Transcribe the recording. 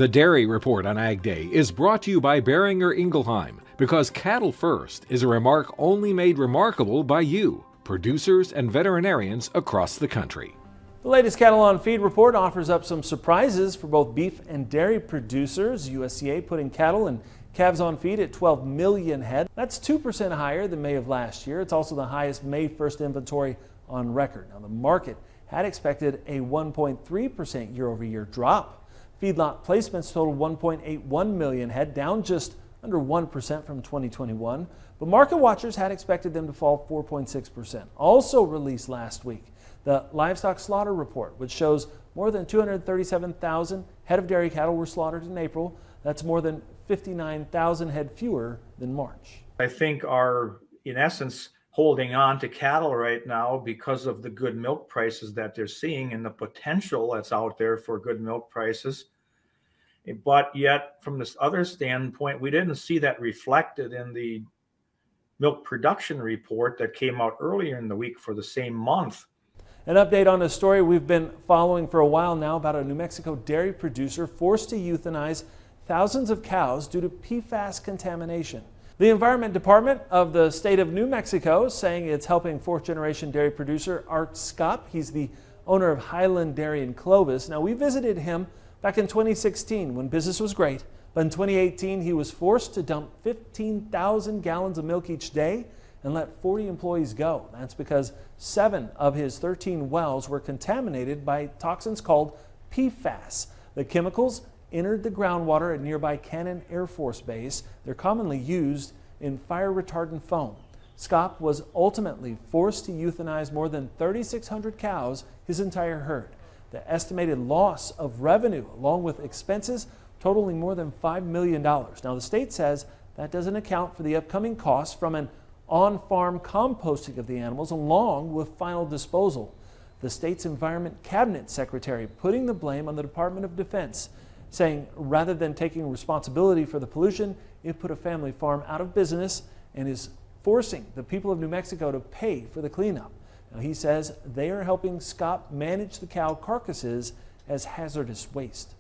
The Dairy Report on Ag Day is brought to you by Beringer Ingelheim, because cattle first is a remark only made remarkable by you, producers and veterinarians across the country. The latest Cattle on Feed report offers up some surprises for both beef and dairy producers. USDA putting cattle and calves on feed at 12 million head. That's 2% higher than May of last year. It's also the highest May 1st inventory on record. Now, the market had expected a 1.3% year-over-year drop. Feedlot placements totaled 1.81 million head, down just under 1% from 2021. But market watchers had expected them to fall 4.6%. Also released last week, the livestock slaughter report, which shows more than 237,000 head of dairy cattle were slaughtered in April. That's more than 59,000 head fewer than March. I think are, in essence, holding on to cattle right now because of the good milk prices that they're seeing and the potential that's out there for good milk prices. But yet, from this other standpoint, we didn't see that reflected in the milk production report that came out earlier in the week for the same month. An update on a story we've been following for a while now about a New Mexico dairy producer forced to euthanize thousands of cows due to PFAS contamination. The Environment Department of the state of New Mexico is saying it's helping fourth-generation dairy producer Art Skopp. He's the owner of Highland Dairy in Clovis. Now, we visited him back in 2016 when business was great, but in 2018 he was forced to dump 15,000 gallons of milk each day and let 40 employees go. That's because 7 of his 13 wells were contaminated by toxins called PFAS. The chemicals entered the groundwater at nearby Cannon Air Force Base. They're commonly used in fire retardant foam. Skopp was ultimately forced to euthanize more than 3,600 cows, his entire herd. The estimated loss of revenue, along with expenses, totaling more than $5 million. Now, the state says that doesn't account for the upcoming costs from an on-farm composting of the animals, along with final disposal. The state's Environment Cabinet Secretary putting the blame on the Department of Defense, saying rather than taking responsibility for the pollution, it put a family farm out of business and is forcing the people of New Mexico to pay for the cleanup. Now, he says they are helping Skopp manage the cow carcasses as hazardous waste.